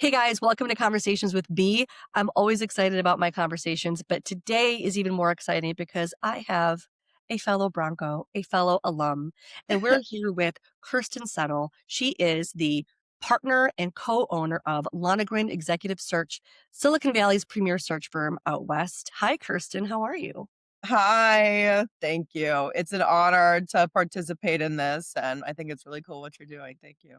Hey guys, welcome to Conversations with B. I'm always excited about my conversations, but today is even more exciting because I have a fellow Bronco, a fellow alum, and we're here with Kirsten Settle. She is the partner and co-owner of Lonergan Executive Search, Silicon Valley's premier search firm out west. Hi, Kirsten. How are you? Hi, thank you. It's an honor to participate in this, and I think it's really cool what you're doing. Thank you.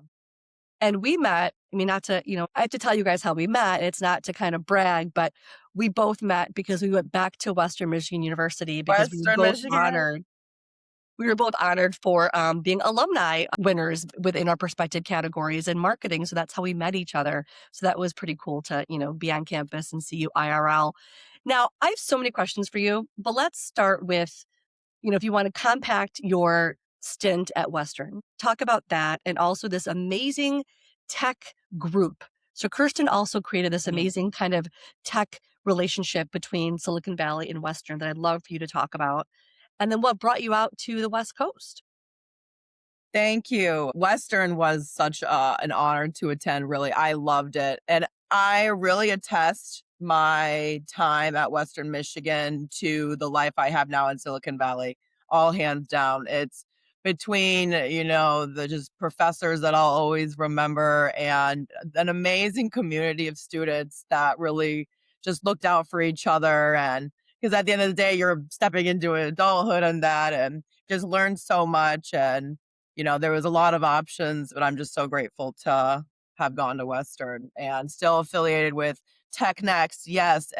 And we met, I mean, not to, I have to tell you guys how we met. It's not to kind of brag, but we both met because we went back to Western Michigan University because Western Michigan. we were both honored for being alumni winners within our respective categories in marketing. So that's how we met each other. So that was pretty cool to, be on campus and see you IRL. Now, I have so many questions for you, but let's start with if you want to compact your stint at Western, talk about that and also this amazing tech group. So Kirsten also created this Mhm. amazing kind of tech relationship between Silicon Valley and Western that I'd love for you to talk about. And then what brought you out to the West Coast? Thank you. Western was such an honor to attend, really. I loved it. And I really attest my time at Western Michigan to the life I have now in Silicon Valley, all hands down. It's between, the just professors that I'll always remember and an amazing community of students that really just looked out for each other. And because at the end of the day, you're stepping into adulthood and that, and just learned so much. And there was a lot of options, but I'm just so grateful to have gone to Western and still affiliated with Tech Next. Yes.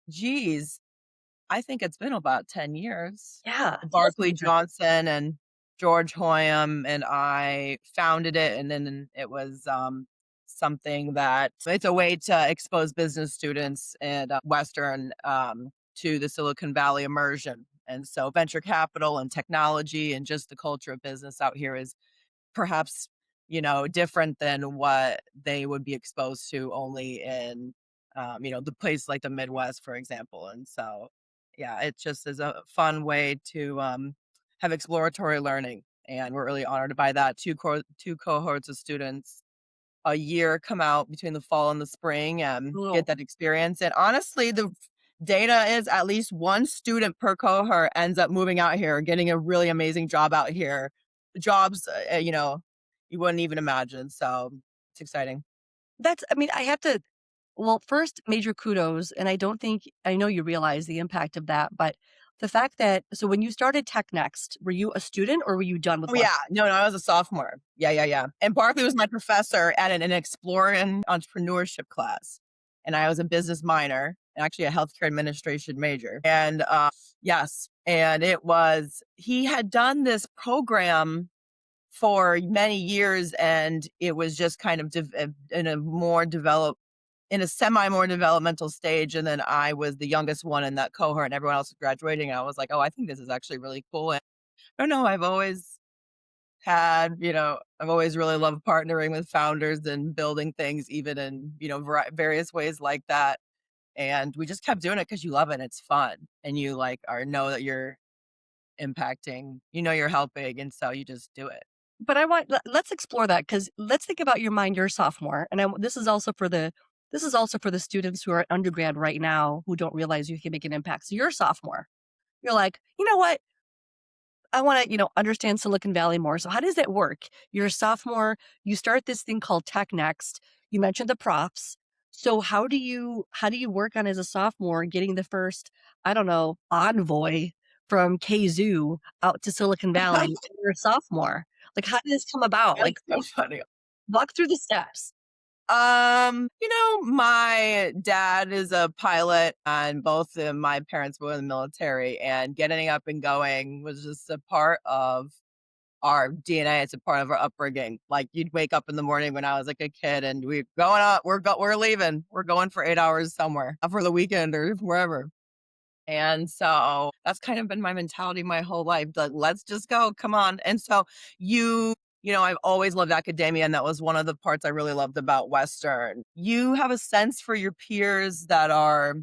Geez, I think it's been about 10 years. Yeah, it feels Barclay like that. Johnson and George Hoyam and I founded it. And then it was something that it's a way to expose business students at Western to the Silicon Valley immersion. And so venture capital and technology and just the culture of business out here is perhaps, different than what they would be exposed to only in, the place like the Midwest, for example. And so, yeah, it just is a fun way to have exploratory learning. And we're really honored by that. Two cohorts of students a year come out between the fall and the spring and get Oh, that experience. And honestly, the data is at least one student per cohort ends up moving out here, getting a really amazing job out here. Jobs, you wouldn't even imagine. So it's exciting. I mean, I have to, well, first, major kudos. And I know you realize the impact of that, but the fact that, so when you started Tech Next, were you a student or were you done with Oh yeah, West? no, I was a sophomore. Yeah, yeah, yeah. And Barkley was my professor at an exploring entrepreneurship class, and I was a business minor and actually a healthcare administration major. And yes, and it was he had done this program for many years, and it was just kind of in a more developed in a semi more developmental stage. And then I was the youngest one in that cohort, and everyone else was graduating. I was like, oh, I think this is actually really cool. And I don't know, I've always really loved partnering with founders and building things even in, various ways like that. And we just kept doing it because you love it and it's fun. And you like are know that you're impacting, you're helping. And so you just do it. But let's explore that because let's think about your mind. You're a sophomore, and this is also for the students who are undergrad right now who don't realize you can make an impact. So you're a sophomore. You're like, you know what? I want to, understand Silicon Valley more. So how does that work? You're a sophomore. You start this thing called Tech Next. You mentioned the profs. So how do you work on as a sophomore getting the first, I don't know, envoy from KZoo out to Silicon Valley? And you're a sophomore. Like, how did this come about? Like, That's so funny. walk through the steps. My dad is a pilot and both of my parents were in the military, and getting up and going was just a part of our DNA. It's a part of our upbringing. Like you'd wake up in the morning when I was like a kid and we're going up, we're leaving. We're going for 8 hours somewhere for the weekend or wherever. And so that's kind of been my mentality my whole life. Like, let's just go. Come on. And so I've always loved academia, and that was one of the parts I really loved about Western. You have a sense for your peers that are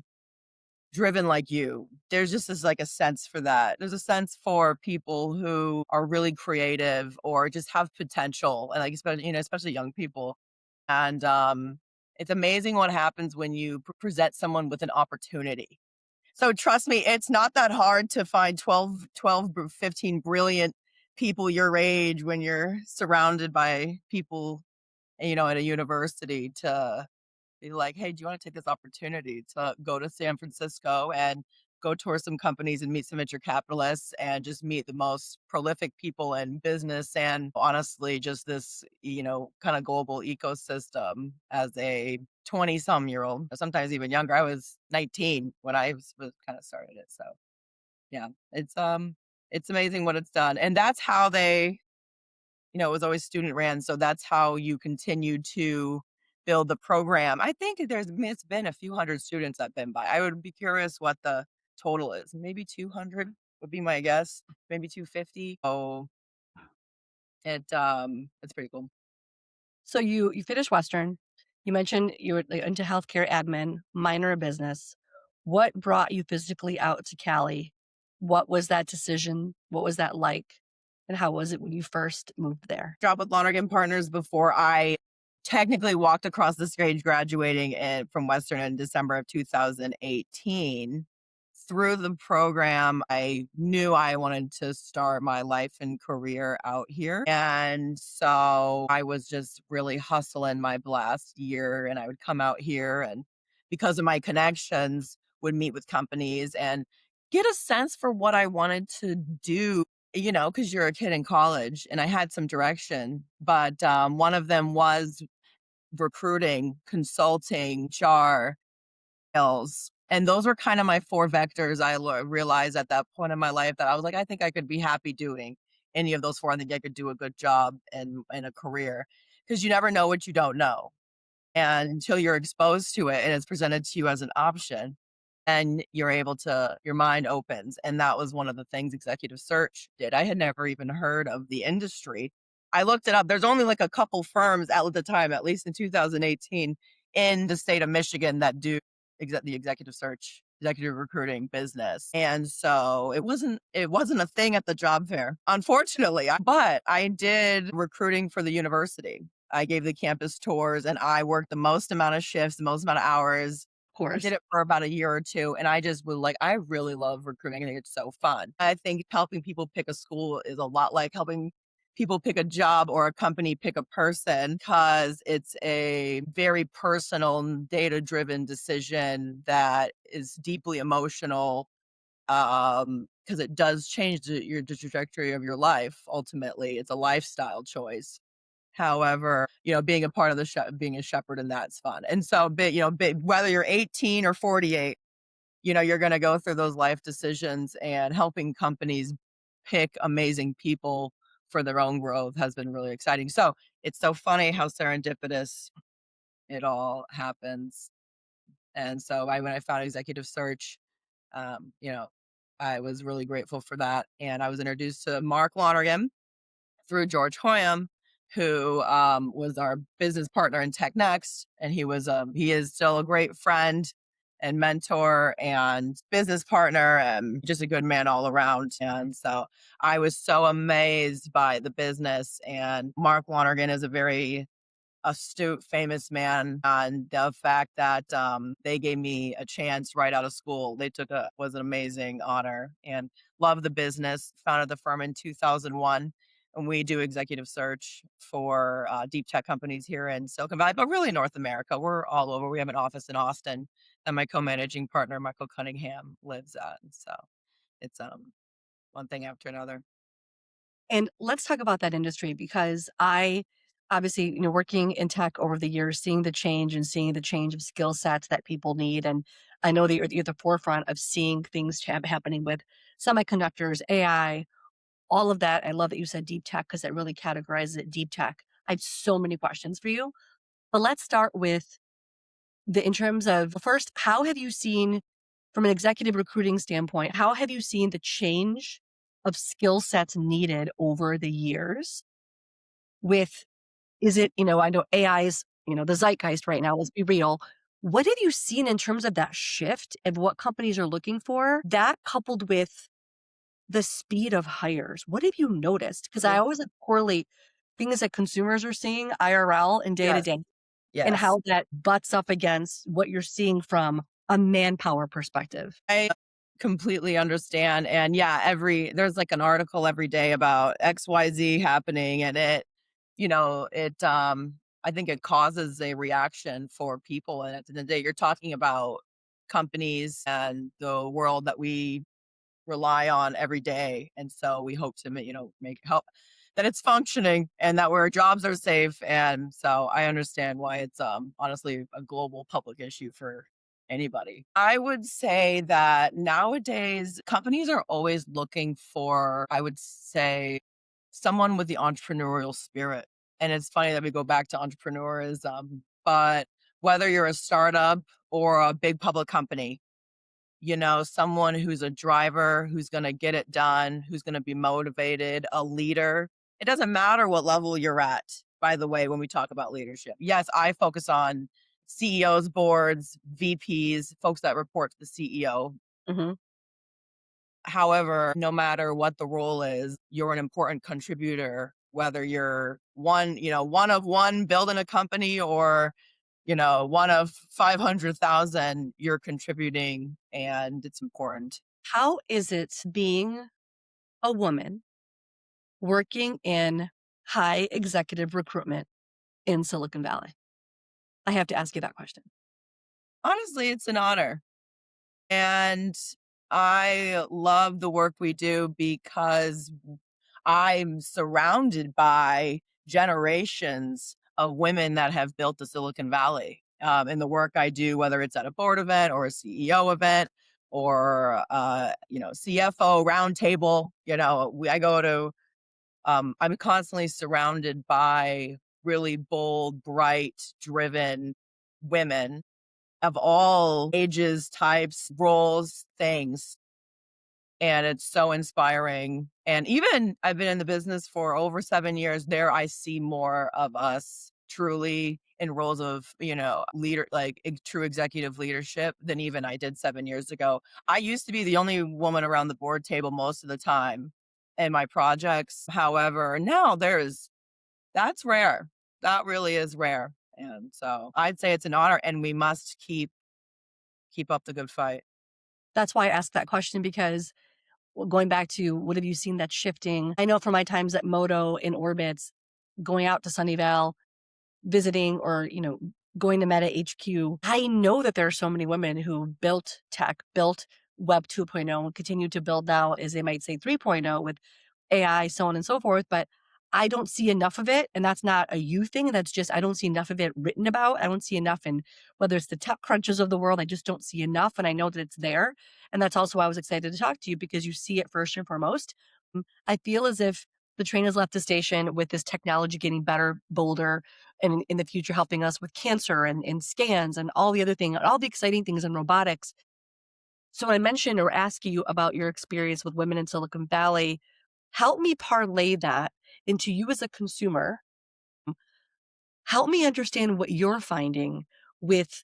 driven like you. There's just this like a sense for that. There's a sense for people who are really creative or just have potential, and like especially young people. And it's amazing what happens when you present someone with an opportunity. So trust me, it's not that hard to find 15 brilliant people your age when you're surrounded by people, at a university to be like, "Hey, do you wanna take this opportunity to go to San Francisco and go tour some companies and meet some venture capitalists and just meet the most prolific people in business and honestly just this, kinda global ecosystem as a 20-some-year-old, sometimes even younger. I was 19 when I was kinda started it, so, yeah, it's amazing what it's done, and that's how they it was always student ran, so that's how you continue to build the program. I think it's been a few hundred students I've been by. I would be curious what the total is. Maybe 200 would be my guess, maybe 250. Oh, it's pretty cool. So you finished Western. You mentioned you were like, into healthcare admin, minor in business. What brought you physically out to Cali? What was that decision? What was that like? And how was it when you first moved there? Job with Lonergan Partners before I technically walked across the stage graduating from Western in December of 2018. Through the program, I knew I wanted to start my life and career out here. And so I was just really hustling my last year and I would come out here and because of my connections would meet with companies and get a sense for what I wanted to do, because you're a kid in college and I had some direction, but one of them was recruiting, consulting, HR, sales. And those were kind of my four vectors. I realized at that point in my life that I was like, I think I could be happy doing any of those four. I think I could do a good job in a career because you never know what you don't know. And until you're exposed to it and it's presented to you as an option, and your mind opens. And that was one of the things executive search did. I had never even heard of the industry. I looked it up. There's only like a couple firms at the time, at least in 2018, in the state of Michigan that do the executive search, executive recruiting business. And so it wasn't a thing at the job fair, unfortunately. But I did recruiting for the university. I gave the campus tours and I worked the most amount of shifts, the most amount of hours. Of I did course. it for about a year or two, and I just was like, I really love recruiting. I think it's so fun. I think helping people pick a school is a lot like helping people pick a job or a company pick a person because it's a very personal, data driven decision that is deeply emotional because it does change the trajectory of your life. Ultimately, it's a lifestyle choice. However, being a part of being a shepherd in that's fun. And so, whether you're 18 or 48, you're going to go through those life decisions and helping companies pick amazing people for their own growth has been really exciting. So it's so funny how serendipitous it all happens. And so when I found executive search, um, you know, I was really grateful for that. And I was introduced to Mark Lonergan through George Hoyam, who was our business partner in Tech Next, and he is still a great friend and mentor and business partner, and just a good man all around. And so I was so amazed by the business. And Mark Lonergan is a very astute, famous man, and the fact that they gave me a chance right out of school, was an amazing honor. And love the business. Founded the firm in 2001, and we do executive search for deep tech companies here in Silicon Valley, but really North America. We're all over. We have an office in Austin that my co-managing partner Michael Cunningham lives at. And so it's one thing after another. And let's talk about that industry because I obviously, working in tech over the years, seeing the change and seeing the change of skill sets that people need. And I know that you're at the forefront of seeing things happening with semiconductors, AI, all of that. I love that you said deep tech because it really categorizes it deep tech. I have so many questions for you, but let's start with in terms of first, how have you seen from an executive recruiting standpoint, how have you seen the change of skill sets needed over the years with is it, I know AI is, the zeitgeist right now, let's be real. What have you seen in terms of that shift and what companies are looking for? That coupled with the speed of hires, what have you noticed? Because I Sure. always like correlate things that consumers are seeing IRL and day to Yes. day. and Yes. how that butts up against what you're seeing from a manpower perspective. I completely understand. And yeah, there's like an article every day about XYZ happening and I think it causes a reaction for people. And at the end of the day, you're talking about companies and the world that we rely on every day. And so we hope to make help that it's functioning and that our jobs are safe. And so I understand why it's honestly a global public issue for anybody. I would say that nowadays companies are always looking for, I would say, someone with the entrepreneurial spirit. And it's funny that we go back to entrepreneurism, but whether you're a startup or a big public company, someone who's a driver, who's going to get it done, who's going to be motivated, a leader. It doesn't matter what level you're at, by the way, when we talk about leadership. Yes, I focus on CEOs, boards, VPs, folks that report to the CEO. Mhm. However, no matter what the role is, you're an important contributor, whether you're one of one building a company or one of 500,000, you're contributing and it's important. How is it being a woman working in high executive recruitment in Silicon Valley? I have to ask you that question. Honestly, it's an honor. And I love the work we do because I'm surrounded by generations of women that have built the Silicon Valley. In the work I do, whether it's at a board event or a CEO event or CFO roundtable, I go to. I'm constantly surrounded by really bold, bright, driven women of all ages, types, roles, things. And it's so inspiring. And even I've been in the business for over 7 years. There, I see more of us truly in roles of, leader, like true executive leadership than even I did 7 years ago. I used to be the only woman around the board table most of the time in my projects. However, now that's rare. That really is rare. And so I'd say it's an honor and we must keep up the good fight. That's why I asked that question because, well, going back to what have you seen that's shifting? I know from my times at Moto in orbits, going out to Sunnyvale, visiting or, going to Meta HQ, I know that there are so many women who built tech, built Web 2.0, and continue to build now, as they might say, 3.0 with AI, so on and so forth. But I don't see enough of it. And that's not a you thing. That's just, I don't see enough of it written about. I don't see enough in whether it's the tech crunches of the world. I just don't see enough. And I know that it's there. And that's also why I was excited to talk to you because you see it first and foremost. I feel as if the train has left the station with this technology getting better, bolder, and in the future helping us with cancer and scans and all the other thing, all the exciting things in robotics. So when I mentioned or ask you about your experience with women in Silicon Valley, help me parlay that into you as a consumer. Help me understand what you're finding with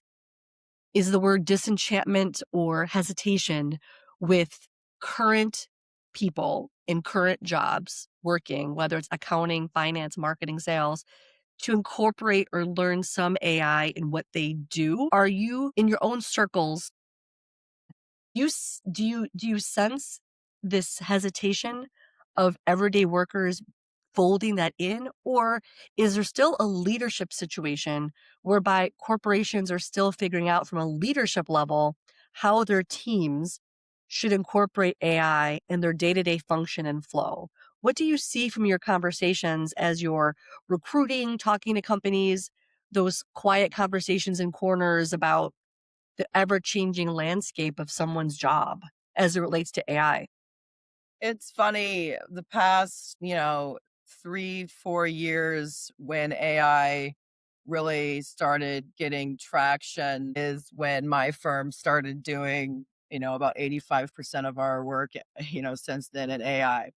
is the word disenchantment or hesitation with current people in current jobs working, whether it's accounting, finance, marketing, sales, to incorporate or learn some AI in what they do? Are you in your own circles, do you sense this hesitation of everyday workers folding that in? Or is there still a leadership situation whereby corporations are still figuring out from a leadership level how their teams should incorporate AI in their day-to-day function and flow? What do you see from your conversations as you're recruiting, talking to companies, those quiet conversations in corners about the ever-changing landscape of someone's job as it relates to AI? It's funny, the past, 3, 4 years when AI really started getting traction is when my firm started doing, about 85% of our work, since then in AI.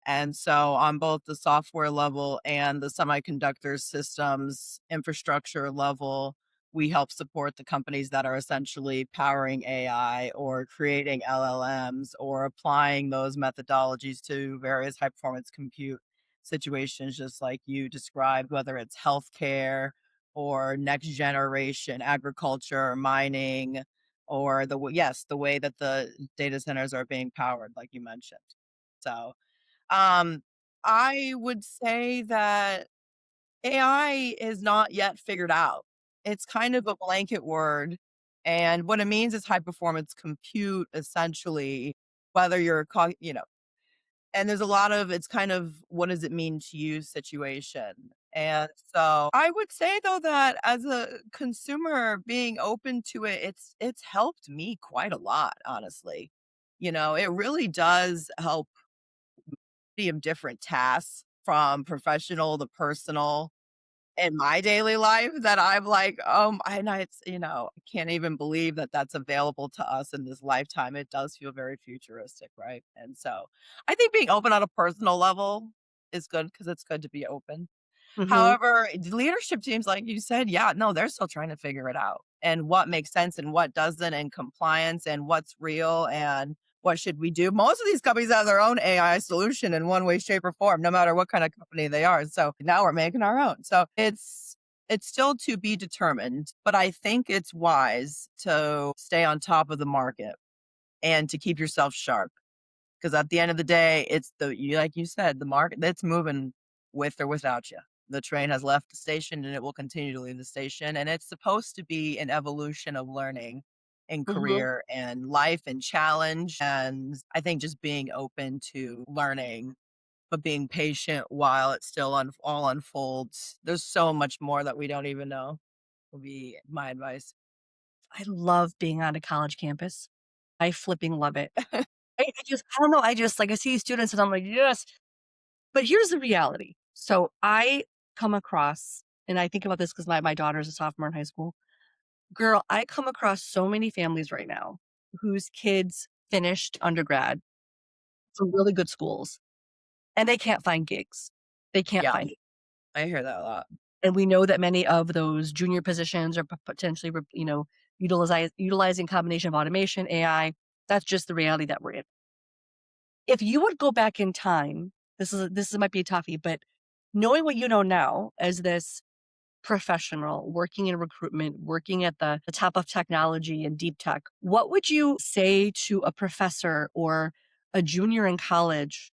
And so on both the software level and the semiconductor systems infrastructure level, we help support the companies that are essentially powering AI or creating LLMs or applying those methodologies to various high performance compute situations, just like you described, whether it's healthcare or next generation agriculture, mining, or the way that the data centers are being powered, like you mentioned. So, um, I would say that AI is not yet figured out. It's kind of a blanket word, and what it means is high performance compute, essentially, whether you're and there's a lot of it's kind of what does it mean to you situation. And so I would say though that as a consumer being open to it, it's helped me quite a lot, honestly. It really does help me of different tasks from professional to personal in my daily life that I'm like, and I can't even believe that that's available to us in this lifetime. It does feel very futuristic, right? And so I think being open on a personal level is good because it's good to be open. Mhm. However, leadership teams, like you said, yeah, no, they're still trying to figure it out and what makes sense and what doesn't, and compliance and what's real and what should we do. Most of these companies have their own AI solution in one way, shape, or form, no matter what kind of company they are. So now we're making our own. So it's still to be determined, but I think it's wise to stay on top of the market and to keep yourself sharp. Because at the end of the day, like you said, the market that's moving with or without you. The train has left the station and it will continue to leave the station. And it's supposed to be an evolution of learning and Mhm. career and life and challenge. And I think just being open to learning, but being patient while it still all unfolds. There's so much more that we don't even know, will be my advice. I love being on a college campus. I flipping love it. I don't know, like, I see students and I'm like, "Yes." But here's the reality. So I come across, and I think about this because my daughter's a sophomore in high school. Girl, I come across so many families right now whose kids finished undergrad from really good schools, and they can't find gigs. They can't Yeah, find it. I hear that a lot. And we know that many of those junior positions are potentially, utilizing combination of automation, AI. That's just the reality that we're in. If you would go back in time, this might be a toughie, but knowing what you know now as this professional working in recruitment, working at the top of technology and deep tech, what would you say to a professor or a junior in college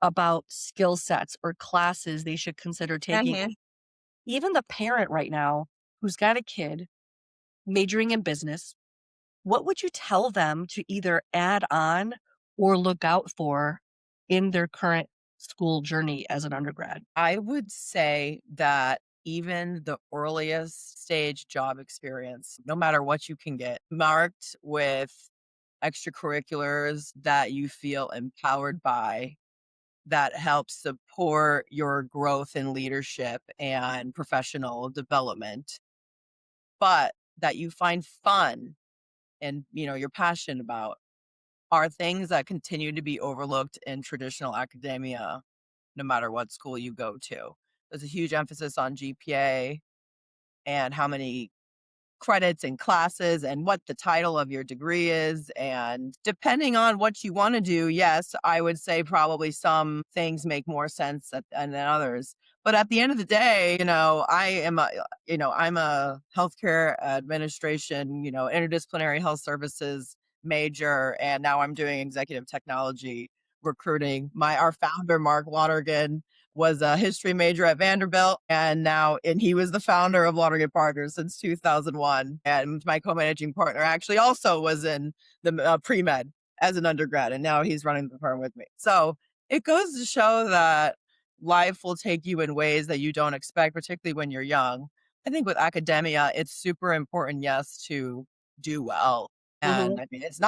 about skill sets or classes they should consider taking? Mhm. Even the parent right now who's got a kid majoring in business, what would you tell them to either add on or look out for in their current school journey as an undergrad? I would say that even the earliest stage job experience, no matter what you can get, marked with extracurriculars that you feel empowered by, that help support your growth in leadership and professional development, but that you find fun and you're passionate about, are things that continue to be overlooked in traditional academia no matter what school you go to. There's a huge emphasis on GPA and how many credits and classes and what the title of your degree is. And depending on what you want to do, yes, I would say probably some things make more sense than others. But at the end of the day, I'm a healthcare administration, interdisciplinary health services major, and now I'm doing executive technology recruiting. Our founder, Mark Lonergan, was a history major at Vanderbilt, and he was the founder of Lonergan Partners since 2001. And my co-managing partner actually also was in the pre-med as an undergrad, and now he's running the firm with me. So it goes to show that life will take you in ways that you don't expect, particularly when you're young. I think with academia, it's super important, yes, to do well. Mhm. And I mean, it's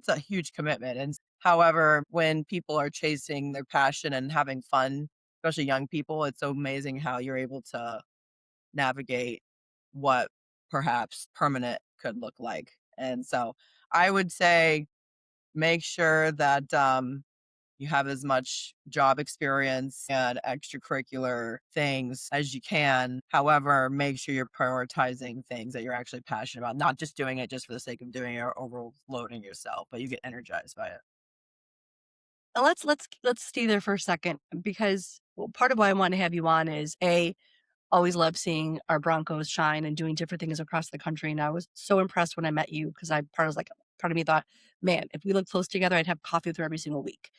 a huge commitment. And however, when people are chasing their passion and having fun, especially young people, it's so amazing how you're able to navigate what perhaps permanent could look like. And so I would say make sure that you have as much job experience and extracurricular things as you can. However, make sure you're prioritizing things that you're actually passionate about, not just doing it just for the sake of doing it or overloading yourself, but you get energized by it. And let's stay there for a second because, well, part of why I want to have you on is A, always loved seeing our Broncos shine and doing different things across the country, and I was so impressed when I met you because part of me thought, "Man, if we lived close together, I'd have coffee with her every single week."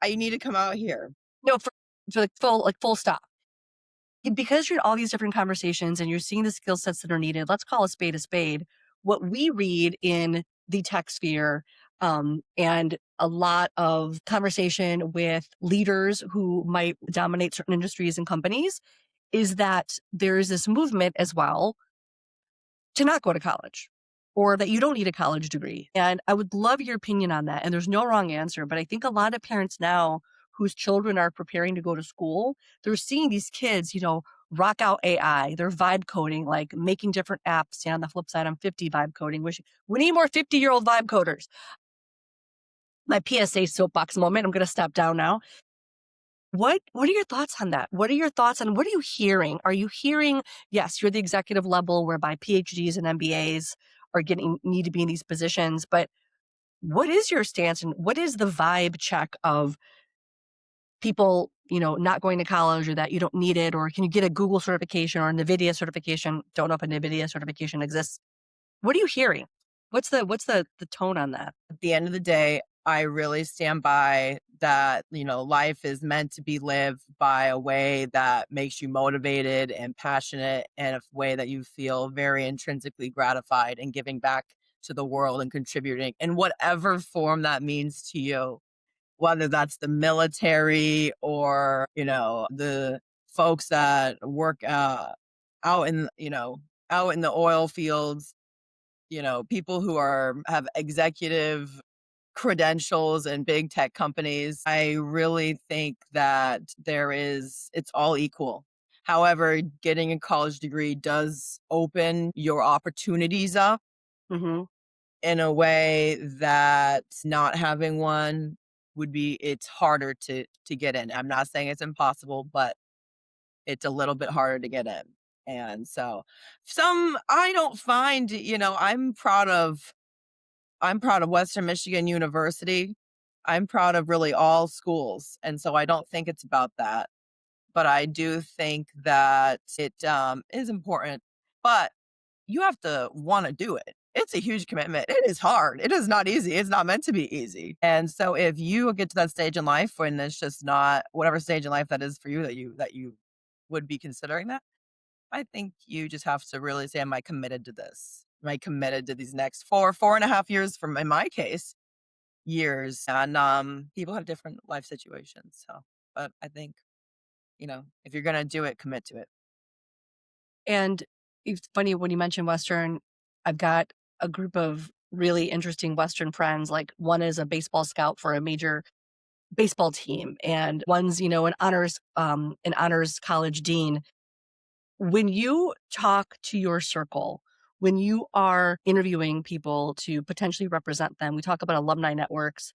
I need to come out here. No, for full stop. Because you're in all these different conversations and you're seeing the skill sets that are needed, let's call a spade a spade. What we read in the tech sphere, and a lot of conversation with leaders who might dominate certain industries and companies is that there is this movement as well to not go to college or that you don't need a college degree. And I would love your opinion on that. And there's no wrong answer, but I think a lot of parents now whose children are preparing to go to school, they're seeing these kids, rock out AI, they're vibe coding, like making different apps. Yeah, on the flip side, I'm 50 vibe coding. We need more 50-year-old vibe coders. My PSA soapbox moment. I'm going to step down now. What are your thoughts on that? What are your thoughts on what are you hearing? Are you hearing, yes, you're the executive level whereby PhDs and MBAs need to be in these positions, but what is your stance and what is the vibe check of people, not going to college or that you don't need it, or can you get a Google certification or a NVIDIA certification? Don't know if a NVIDIA certification exists. What are you hearing? What's the tone on that? At the end of the day, I really stand by that, life is meant to be lived by a way that makes you motivated and passionate and a way that you feel very intrinsically gratified and giving back to the world and contributing in whatever form that means to you, whether that's the military or, the folks that work out in, out in the oil fields, people who have executive credentials in big tech companies. I really think that it's all equal. However, getting a college degree does open your opportunities up Hmm. in a way that not having one it's harder to get in. I'm not saying it's impossible, but it's a little bit harder to get in. And so I don't find, I'm proud of Western Michigan University. I'm proud of really all schools. And so I don't think it's about that. But I do think that it is important. But you have to want to do it. It's a huge commitment. It is hard. It is not easy. It's not meant to be easy. And so if you get to that stage in life when it's just not whatever stage in life that is for you that you would be considering that, I think you just have to really say, am I committed to this? Am I committed to these next 4.5 years from, in my case, years? And people have different life situations. So, but I think, if you're going to do it, commit to it. And it's funny when you mentioned Western, I've got a group of really interesting Western friends. Like one is a baseball scout for a major baseball team, and one's, an honors college dean. When you talk to your circle, when you are interviewing people to potentially represent them, we talk about alumni networks.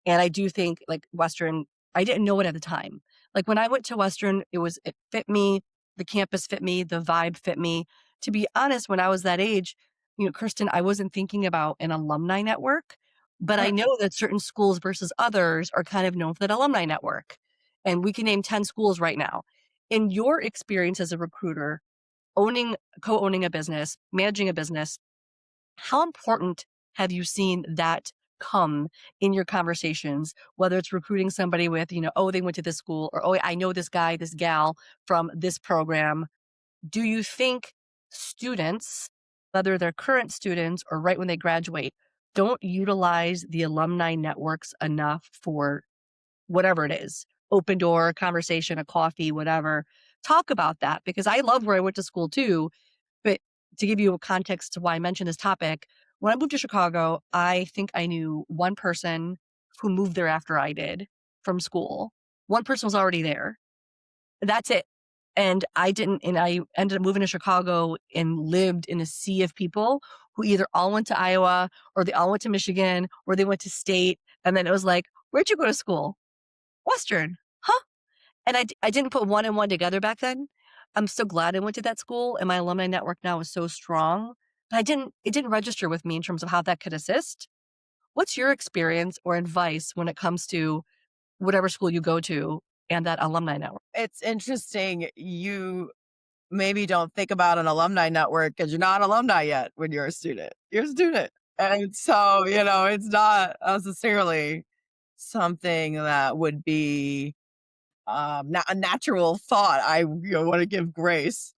And I do think like Western, I didn't know it at the time. Like when I went to Western, it fit me, the campus fit me, the vibe fit me. To be honest, when I was that age, Kirsten, I wasn't thinking about an alumni network, but I know that certain schools versus others are kind of known for that alumni network. And we can name 10 schools right now. In your experience as a recruiter, co-owning a business, managing a business, how important have you seen that come in your conversations, whether it's recruiting somebody with, oh, they went to this school, or, oh, I know this guy, this gal from this program. Do you think students, whether they're current students or right when they graduate, don't utilize the alumni networks enough for whatever it is, open door, conversation, a coffee, whatever? Talk about that because I love where I went to school too. But to give you a context to why I mentioned this topic, when I moved to Chicago, I think I knew one person who moved there after I did from school. One person was already there. That's it. And I ended up moving to Chicago and lived in a sea of people who either all went to Iowa or they all went to Michigan or they went to state. And then it was like, where'd you go to school? Western. Huh? And I didn't put one and one together back then. I'm so glad I went to that school and my alumni network now is so strong. But it didn't register with me in terms of how that could assist. What's your experience or advice when it comes to whatever school you go to and that alumni network? It's interesting. You maybe don't think about an alumni network because you're not an alumni yet when you're a student. You're a student. And so, it's not necessarily something that would be not a natural thought. I want to give grace.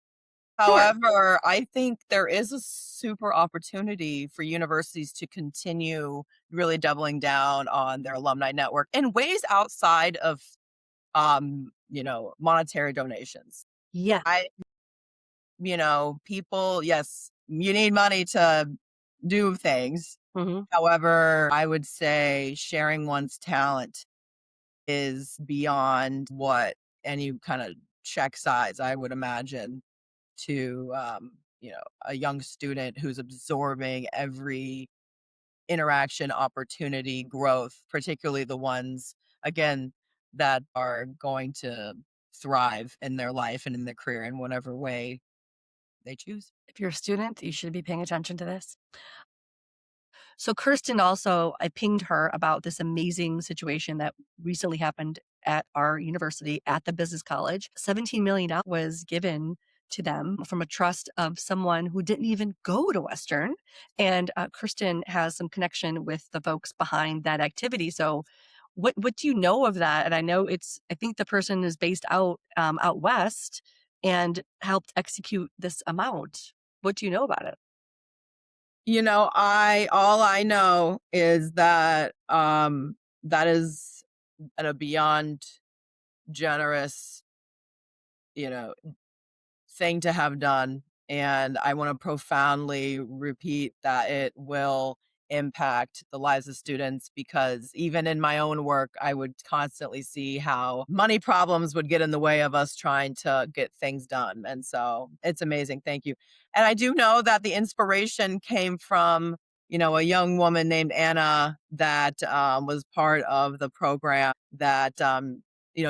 Sure. However, I think there is a super opportunity for universities to continue really doubling down on their alumni network in ways outside of monetary donations. Yeah. I people, yes, you need money to do things. Mhm. However, I would say sharing one's talent is beyond what any kind of check size, I would imagine, to a young student who's absorbing every interaction, opportunity, growth, particularly the ones, again, that are going to thrive in their life and in their career in whatever way they choose. If you're a student, you should be paying attention to this. So Kirsten also, I pinged her about this amazing situation that recently happened at our university at the business college. $17 million was given to them from a trust of someone who didn't even go to Western. And Kirsten has some connection with the folks behind that activity. So what do you know of that? And I think the person is based out west and helped execute this amount. What do you know about it? I all I know is that that is a beyond generous, you know, thing to have done. And I want to profoundly repeat that it will impact the lives of students because even in my own work, I would constantly see how money problems would get in the way of us trying to get things done. And so it's amazing. Thank you. And I do know that the inspiration came from, a young woman named Anna that was part of the program that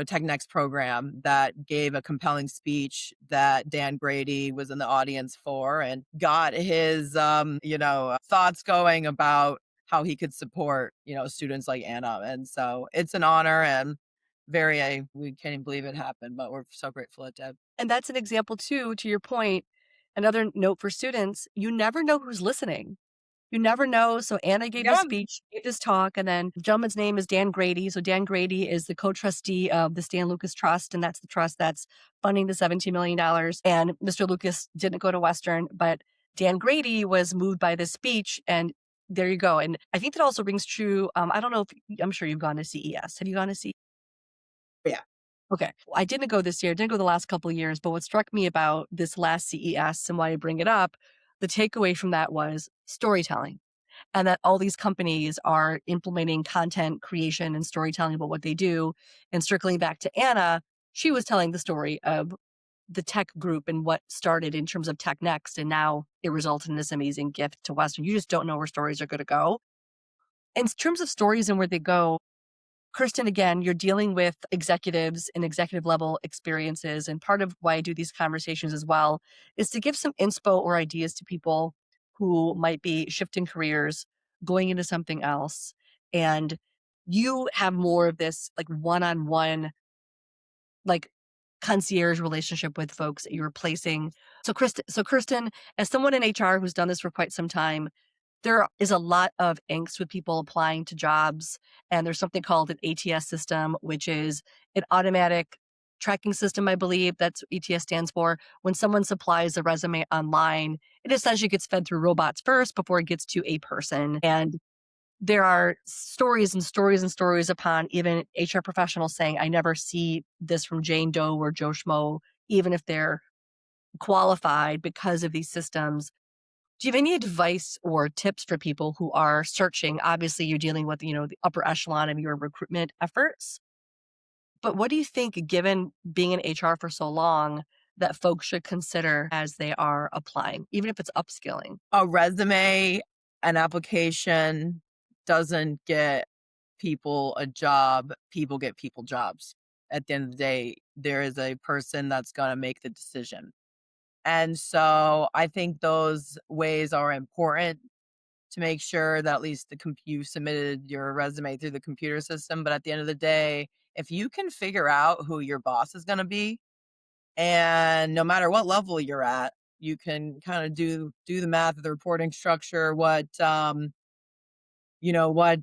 Tech Next program that gave a compelling speech that Dan Grady was in the audience for and got his, thoughts going about how he could support, students like Anna. And so it's an honor and we can't even believe it happened, but we're so grateful it did. And that's an example too, to your point. Another note for students, you never know who's listening. You never know. So Anna gave this Yeah. speech, gave this talk, and then the gentleman's name is Dan Grady. So Dan Grady is the co-trustee of the Stan Lucas Trust, and that's the trust that's funding the $17 million. And Mr. Lucas didn't go to Western, but Dan Grady was moved by this speech, and there you go. And I think that also rings true. I don't know if I'm sure you've gone to CES. Have you gone to CES? Yeah. Okay. I didn't go this year, didn't go the last couple of years, but what struck me about this last CES and why I bring it up, the takeaway from that was storytelling. And that all these companies are implementing content creation and storytelling about what they do. And circling back to Anna, she was telling the story of the tech group and what started in terms of Tech Next. And now it resulted in this amazing gift to Western. You just don't know where stories are going to go. In terms of stories and where they go, Kirsten, again, you're dealing with executives and executive level experiences. And part of why I do these conversations as well is to give some inspo or ideas to people who might be shifting careers, going into something else. And you have more of this like one on one, like concierge relationship with folks that you're replacing. So Kirsten, as someone in HR who's done this for quite some time, there is a lot of angst with people applying to jobs, and there's something called an ATS system, which is an automatic tracking system, I believe. That's what ATS stands for. When someone supplies a resume online, it essentially gets fed through robots first before it gets to a person. And there are stories and stories and stories upon even HR professionals saying, I never see this from Jane Doe or Joe Schmo, even if they're qualified because of these systems. Do you have any advice or tips for people who are searching? Obviously, you're dealing with, the upper echelon of your recruitment efforts. But what do you think, given being in HR for so long, that folks should consider as they are applying, even if it's upskilling? A resume, an application doesn't get people a job. People get people jobs. At the end of the day, there is a person that's going to make the decision. And so I think those ways are important to make sure that at least you submitted your resume through the computer system. But at the end of the day, if you can figure out who your boss is going to be, And no matter what level you're at, you can kind of do the math of the reporting structure, what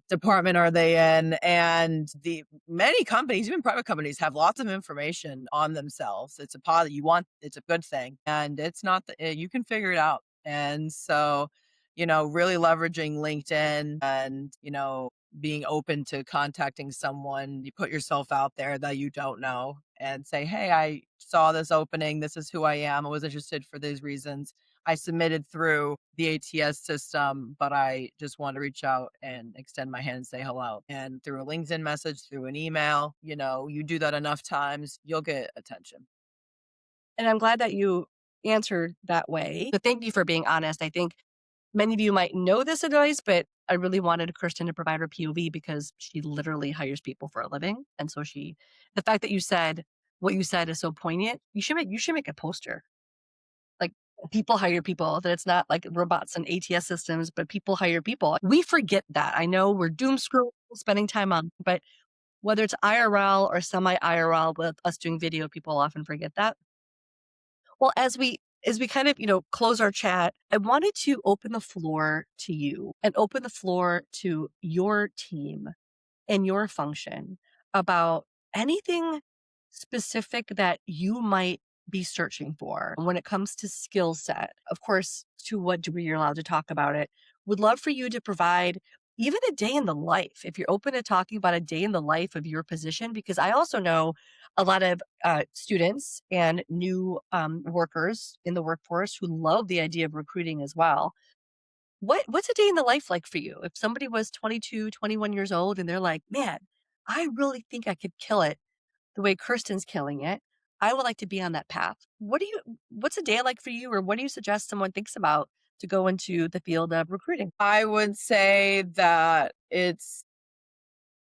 department are they in? And the many companies, even private companies, have lots of information on themselves. It's a positive. It's a good thing, and it's not you can figure it out. And so, really leveraging LinkedIn and being open to contacting someone. You put yourself out there that you don't know and say, "Hey, I saw this opening. This is who I am. I was interested for these reasons. I submitted through the ATS system, but I just want to reach out and extend my hand and say hello." And through a LinkedIn message, through an email, you do that enough times, you'll get attention. And I'm glad that you answered that way. So thank you for being honest. I think many of you might know this advice, but I really wanted Kirsten to provide her POV because she literally hires people for a living. And so the fact that you said what you said is so poignant. You should make a poster. Like, people hire people, that it's not like robots and ATS systems, but people hire people. We forget that. I know we're doom scrolling, spending time on, but whether it's IRL or semi IRL with us doing video, people often forget that. Well, as we kind of, close our chat, I wanted to open the floor to you and open the floor to your team and your function about anything specific that you might be searching for when it comes to skill set. Of course, to what degree you're allowed to talk about it. Would love for you to provide even a day in the life, if you're open to talking about a day in the life of your position, because I also know a lot of students and new workers in the workforce who love the idea of recruiting as well. What's a day in the life like for you? If somebody was 22, 21 years old and they're like, "Man, I really think I could kill it the way Kirsten's killing it. I would like to be on that path." What's a day like for you, or what do you suggest someone thinks about to go into the field of recruiting? I would say that it's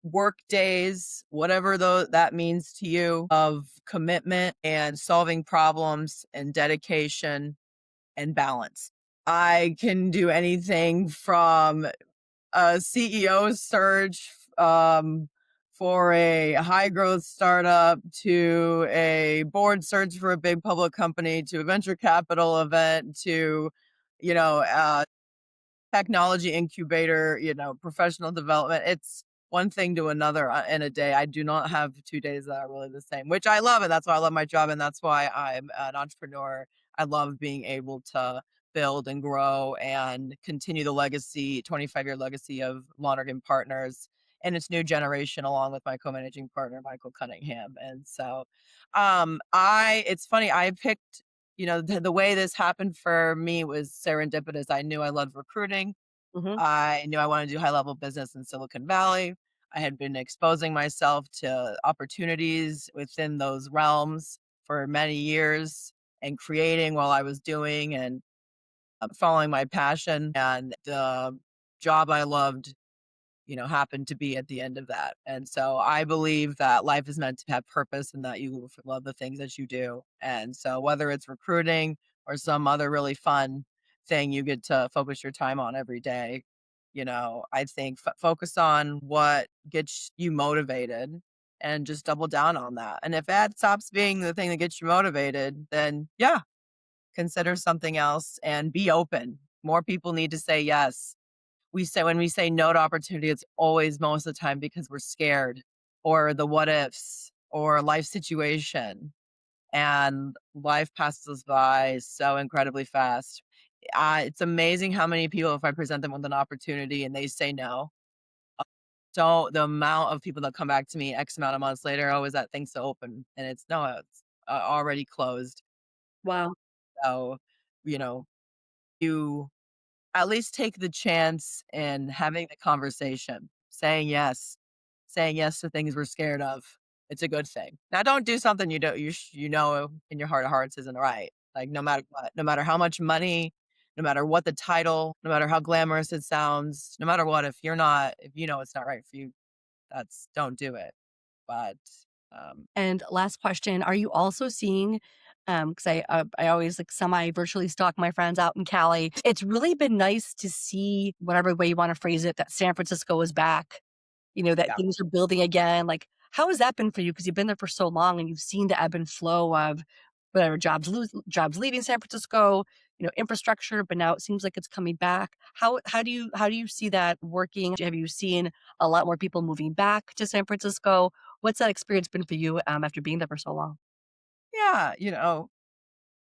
work days, whatever that means to you, of commitment and solving problems and dedication and balance. I can do anything from a CEO search for a high growth startup to a board search for a big public company to a venture capital event to, you know, uh, technology incubator, professional development. It's one thing to another in a day. I do not have 2 days that are really the same, which I love. And that's why I love my job. And that's why I'm an entrepreneur. I love being able to build and grow and continue the legacy, 25-year legacy of Lonergan Partners and its new generation, along with my co-managing partner, Michael Cunningham. And so it's funny, I picked the way this happened for me was serendipitous. I knew I loved recruiting. Mhm. I knew I wanted to do high level business in Silicon Valley. I had been exposing myself to opportunities within those realms for many years and creating while I was doing and following my passion. And the job I loved happened to be at the end of that. And so I believe that life is meant to have purpose and that you love the things that you do. And so whether it's recruiting or some other really fun thing you get to focus your time on every day, I think focus on what gets you motivated and just double down on that. And if that stops being the thing that gets you motivated, then yeah, consider something else and be open. More people need to say yes. When we say no to opportunity, it's always most of the time because we're scared or the what ifs or life situation. And life passes us by so incredibly fast. It's amazing how many people, if I present them with an opportunity and they say no, so the amount of people that come back to me X amount of months later, oh, is that thing still open? And it's no, it's already closed. Wow. So, you know, you at least take the chance in having the conversation, saying yes to things we're scared of. It's a good thing. Now, don't do something you know in your heart of hearts isn't right. Like no matter what, no matter how much money, no matter what the title, no matter how glamorous it sounds, no matter what, if you know it's not right for you, that's don't do it. But And last question, are you also seeing, because I always like semi virtually stalk my friends out in Cali. It's really been nice to see, whatever way you want to phrase it, that San Francisco is back, that yeah. things are building again. Like, how has that been for you? Because you've been there for so long and you've seen the ebb and flow of whatever, jobs leaving San Francisco, infrastructure, but now it seems like it's coming back. How do you see that working? Have you seen a lot more people moving back to San Francisco? What's that experience been for you after being there for so long? Yeah,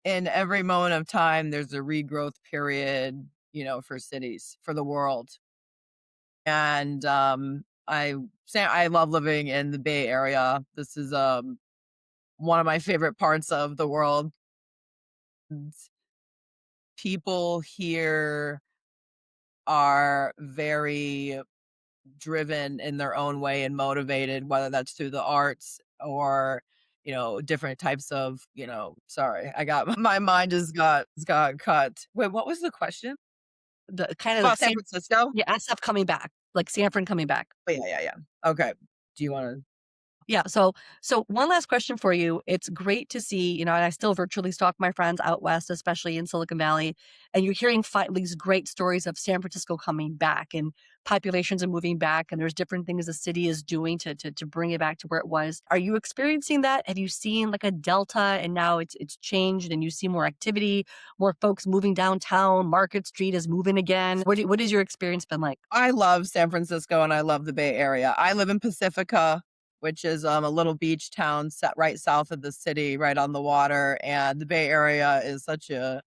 in every moment of time, there's a regrowth period, for cities, for the world. And I love living in the Bay Area. This is one of my favorite parts of the world. And people here are very driven in their own way and motivated, whether that's through the arts or different types of sorry, I got my mind just got cut. Wait, what was the question The kind of like about San Francisco? yeah, stuff coming back, like Sanford coming back. Oh, yeah. Okay, do you want to? Yeah. So one last question for you. It's great to see, and I still virtually stalk my friends out west, especially in Silicon Valley, and you're hearing these great stories of San Francisco coming back and populations are moving back, and there's different things the city is doing to bring it back to where it was. Are you experiencing that? Have you seen like a delta, and now it's changed, and you see more activity, more folks moving downtown? Market Street is moving again. What has your experience been like? I love San Francisco and I love the Bay Area. I live in Pacifica, which is a little beach town set right south of the city, right on the water. And the Bay Area is such a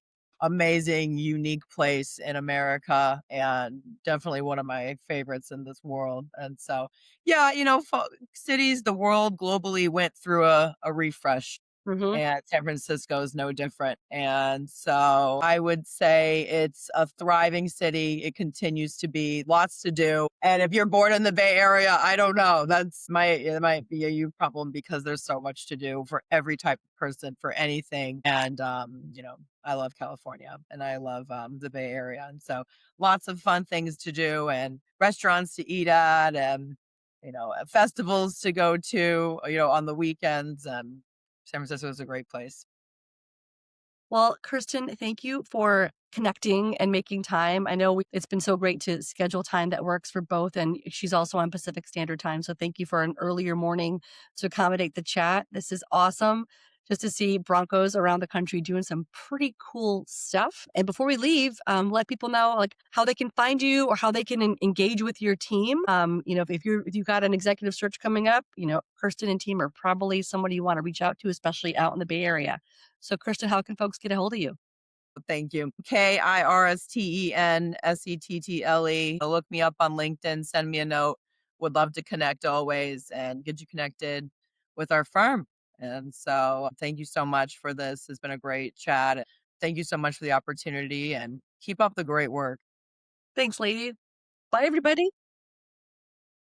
amazing, unique place in America, and definitely one of my favorites in this world. And so, yeah, cities, the world globally went through a refresh, Hmm. and San Francisco is no different. And so I would say it's a thriving city. It continues to be lots to do. And if you're born in the Bay Area, I don't know. It might be a you problem because there's so much to do for every type of person for anything. And I love California and I love the Bay Area. And so lots of fun things to do and restaurants to eat at, and festivals to go to, on the weekends. And San Francisco is a great place. Well, Kirsten, thank you for connecting and making time. I know it's been so great to schedule time that works for both. And she's also on Pacific Standard Time. So thank you for an earlier morning to accommodate the chat. This is awesome just to see Broncos around the country doing some pretty cool stuff. And before we leave, let people know like how they can find you or how they can engage with your team. If you've got an executive search coming up, Kirsten and team are probably somebody you want to reach out to, especially out in the Bay Area. So, Kirsten, how can folks get a hold of you? Thank you. KirstenSettle. Look me up on LinkedIn, send me a note. Would love to connect always and get you connected with our firm. And so thank you so much for this. It's been a great chat. Thank you so much for the opportunity and keep up the great work. Thanks, lady. Bye, everybody.